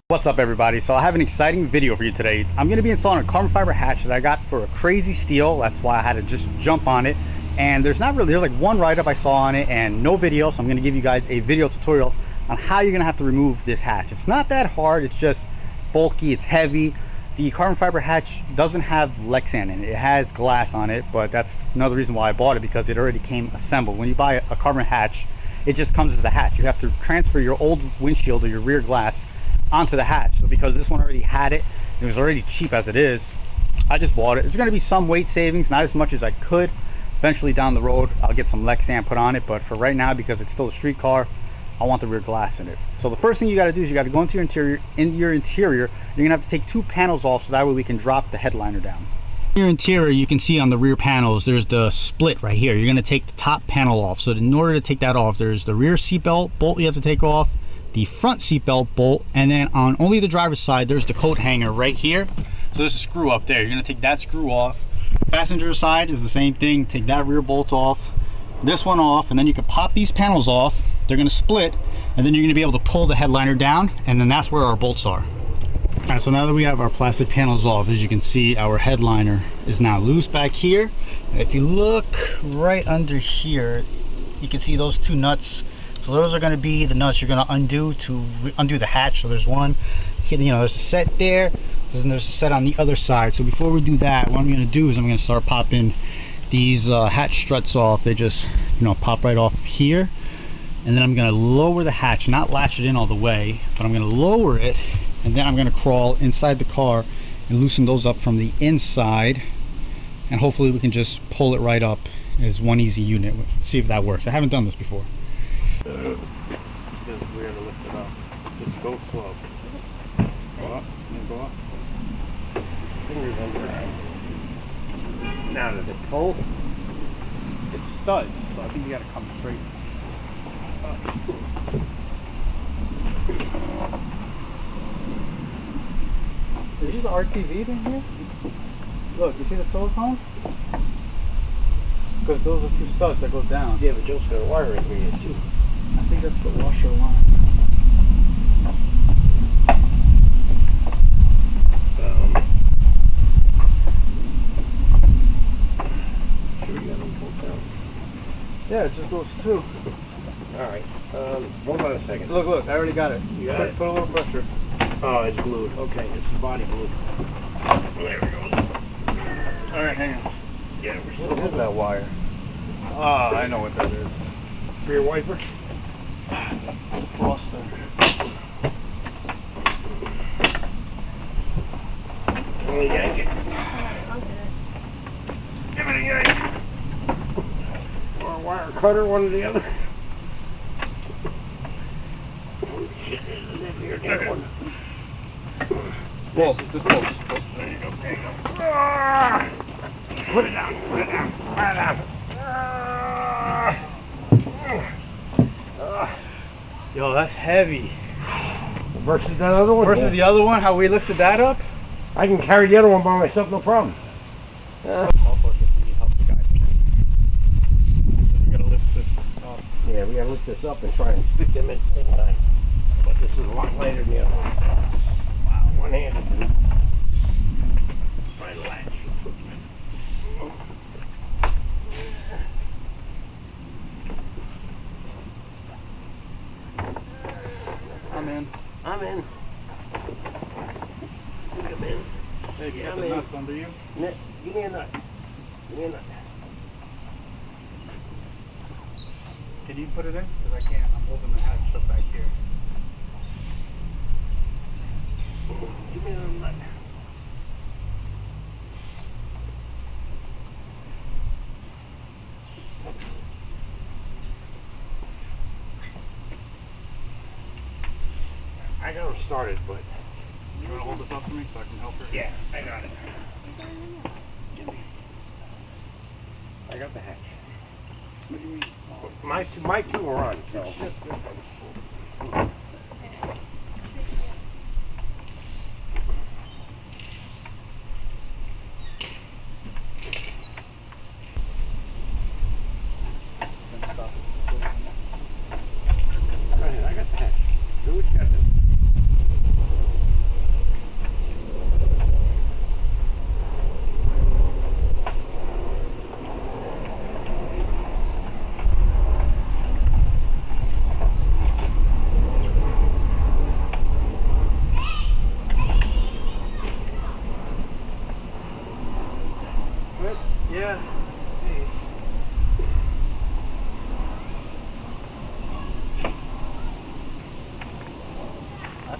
What's up everybody? So I have an exciting video for you today. I'm going to be installing a carbon fiber hatch that I got for a crazy steal. That's why I had to just jump on it. And there's like one write-up I saw on it and no video. So I'm going to give you guys a video tutorial on how you're going to have to remove this hatch. It's not that hard. It's just bulky. It's heavy. The carbon fiber hatch doesn't have Lexan in it. It has glass on it, but that's another reason why I bought it, because it already came assembled. When you buy a carbon hatch, it just comes as the hatch. You have to transfer your old windshield or your rear glass onto the hatch. So because this one already had it, it was already cheap as it is, I just bought it. There's going to be some weight savings, not as much as I could. Eventually down the road I'll get some Lexan put on it, but for right now, because it's still a street car, I want the rear glass in it. So the first thing you got to do is you got to go into your interior. You're gonna have to take two panels off, so that way we can drop the headliner down. In your interior, you can see on the rear panels there's the split right here. You're going to take the top panel off. So in order to take that off, there's the rear seatbelt bolt you have to take off, the front seatbelt bolt, and then on only the driver's side there's the coat hanger right here. So there's a screw up there. You're going to take that screw off. Passenger side is the same thing. Take that rear bolt off, this one off, and then you can pop these panels off. They're going to split, and then you're going to be able to pull the headliner down, and then that's where our bolts are. All right, so now that we have our plastic panels off, as you can see, our headliner is now loose back here. If you look right under here, you can see those two nuts. So those are going to be the nuts you're going to undo to undo the hatch. So there's one here, you know, there's a set there, and there's a set on the other side. So before we do that, what I'm going to do is I'm going to start popping these hatch struts off. They just, you know, pop right off here. And then I'm going to lower the hatch, not latch it in all the way, but I'm going to lower it, and then I'm going to crawl inside the car and loosen those up from the inside, and hopefully we can just pull it right up as one easy unit. See if that works. I haven't done this before. It's weird to lift it up. Just go slow. Go up, and go up. Fingers under it. Now does it pull? It's studs, so I think you got to come straight. Is this an RTV in here? Look, you see the silicone? Because those are two studs that go down. Yeah, but Joe's got a wire in here too. I think that's the washer line. Sure you got them pulled down? Yeah, it's just those two. Alright, hold on a second. Look, I already got it. You got it? Put a little pressure. Oh, it's glued. Okay, it's the body glue. There we go. Alright, hang on. Yeah, we're still. What is that wire? Ah, I know what that is. Rear wiper? The froster. Oh, yank it. Give it a yank. Or a wire cutter, one or the other. Oh shit, there's a nip here, that one. Pull, just pull. There you go, there you go. Ah! Put it down, put it down, put it down. Ah! Yo, that's heavy. Versus that other one? Versus the other one, how we lifted that up? I can carry the other one by myself, no problem. Help us if we need help, the guy. We gotta lift this up. Yeah, we gotta lift this up and try and stick them at the same time. But this is a lot lighter than the other one. Wow, one-handed, dude. Try to latch. I'm in. I'm in. Come in. Hey, you Yeah, got the I'm in. nuts under you? Nuts. Give me a nut. Give me a nut. Can you put it in? Because I can't. I'm holding the hatch up back here. Give me a nut. I got them started, but You want to hold this up for me so I can help her? yeah, I got it. Give me. I got the hatch. What do you mean? My two are on, so.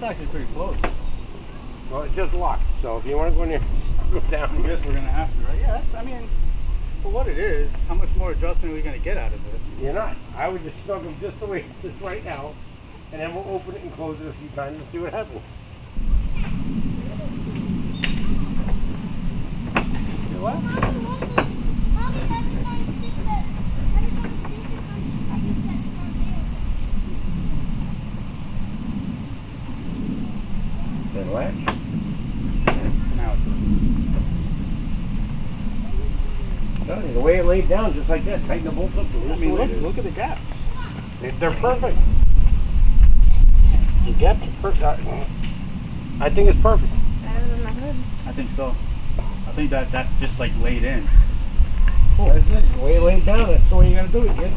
actually pretty close. Well, it just locked, so if you want to go in there, go down. I guess we're gonna have to, right? Yeah, that's, I mean, for what it is, how much more adjustment are we gonna get out of it? You're not. I would just snug them just the way it sits right now, and then we'll open it and close it a few times and see what happens. You what? Then latch. Now it's No, the way it laid down, just like that. Tighten the bolts up. I mean, look at the gaps. They're perfect. The gaps are perfect. I think it's perfect. Better than the hood. I think so. I think that just like laid in. Cool. That's it. The way it laid down, that's the way you're gonna do it, kid.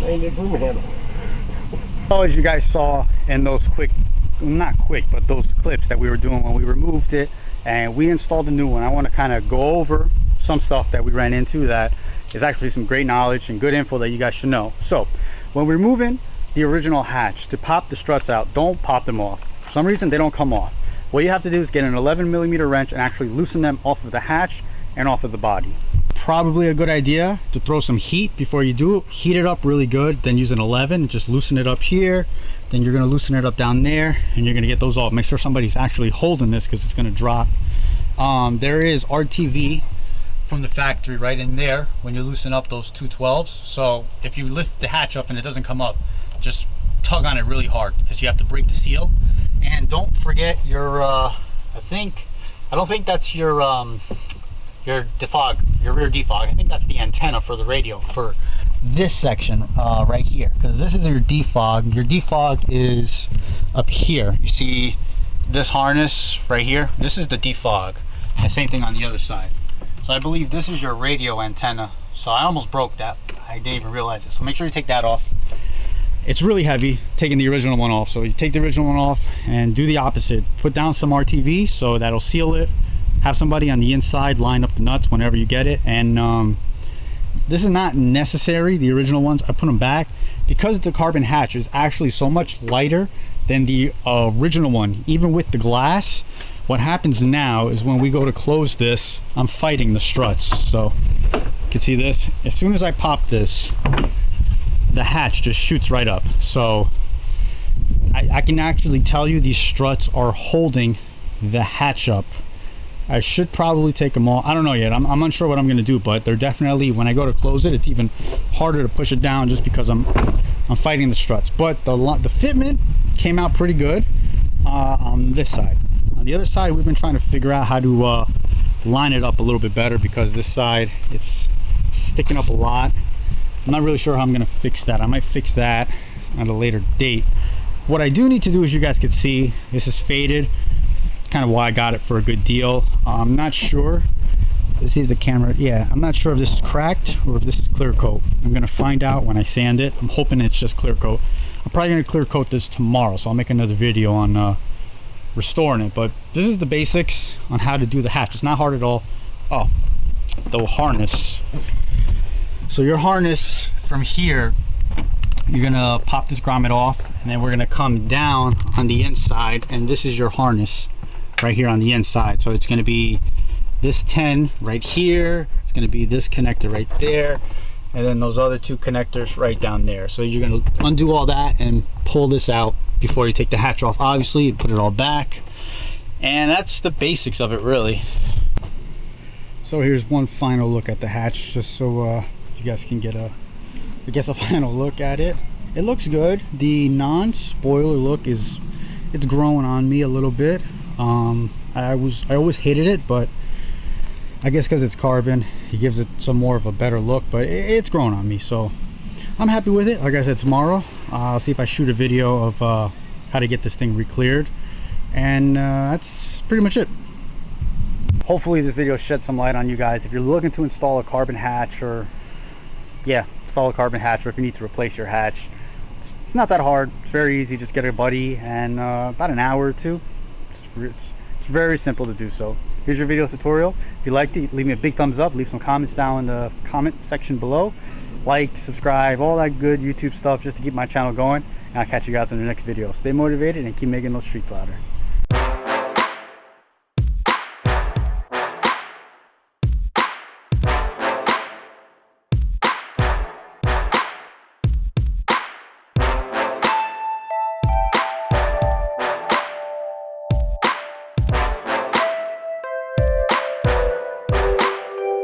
Now you need a broom handle. Well, as you guys saw in those not quick, but those clips that we were doing when we removed it and we installed a new one, I want to kind of go over some stuff that we ran into that is actually some great knowledge and good info that you guys should know. So when we're removing the original hatch, to pop the struts out, don't pop them off. For some reason they don't come off. What you have to do is get an 11mm wrench and actually loosen them off of the hatch and off of the body. Probably a good idea to throw some heat before you do it. Heat it up really good, then use an 11, just loosen it up here, then you're going to loosen it up down there, and you're going to get those off. Make sure somebody's actually holding this because it's going to drop. There is RTV from the factory right in there when you loosen up those 212s. So if you lift the hatch up and it doesn't come up, just tug on it really hard because you have to break the seal. And don't forget your I don't think that's your defog, your rear defog. I think that's the antenna for the radio for this section right here, because this is your defog. Your defog is up here. You see this harness right here? This is the defog, and same thing on the other side. So I believe this is your radio antenna. So I almost broke that. I didn't even realize it. So make sure you take that off. It's really heavy taking the original one off. So you take the original one off and do the opposite. Put down some RTV so that'll seal it. Have somebody on the inside line up the nuts whenever you get it. And this is not necessary. The original ones, I put them back because the carbon hatch is actually so much lighter than the original one. Even with the glass, what happens now is when we go to close this, I'm fighting the struts. So you can see this. As soon as I pop this, the hatch just shoots right up. So I can actually tell you these struts are holding the hatch up. I should probably take them all. I don't know yet. I'm unsure what I'm going to do, but they're definitely, when I go to close it, it's even harder to push it down just because I'm fighting the struts. But the fitment came out pretty good on this side. On the other side, we've been trying to figure out how to line it up a little bit better because this side, it's sticking up a lot. I'm not really sure how I'm going to fix that. I might fix that at a later date. What I do need to do, as you guys can see, this is faded. Kind of why I got it for a good deal. I'm not sure. Let's see if the camera, yeah, I'm not sure if this is cracked or if this is clear coat. I'm going to find out when I sand it. I'm hoping it's just clear coat. I'm probably going to clear coat this tomorrow, so I'll make another video on restoring it. But this is the basics on how to do the hatch. It's not hard at all. Oh, the harness. So your harness from here, you're gonna pop this grommet off, and then we're gonna come down on the inside, and this is your harness right here on the inside. So it's gonna be this 10 right here, it's gonna be this connector right there, and then those other two connectors right down there. So you're gonna undo all that and pull this out before you take the hatch off, obviously, and put it all back. And that's the basics of it, really. So here's one final look at the hatch, just so you guys can get a final look at it. It looks good. The non-spoiler look it's growing on me a little bit. I always hated it, but I guess because it's carbon, it gives it some more of a better look, but it's growing on me, so I'm happy with it. Like I said, tomorrow I'll see if I shoot a video of how to get this thing re-cleared, and that's pretty much it. Hopefully this video shed some light on you guys. If you're looking to install a carbon hatch, or install a carbon hatch, or if you need to replace your hatch, it's not that hard. It's very easy. Just get a buddy, and about an hour or two. It's very simple to do so. Here's your video tutorial. If you liked it, leave me a big thumbs up. Leave some comments down in the comment section below. Like, subscribe, all that good YouTube stuff just to keep my channel going. I'll catch you guys in the next video. Stay motivated and keep making those streets louder.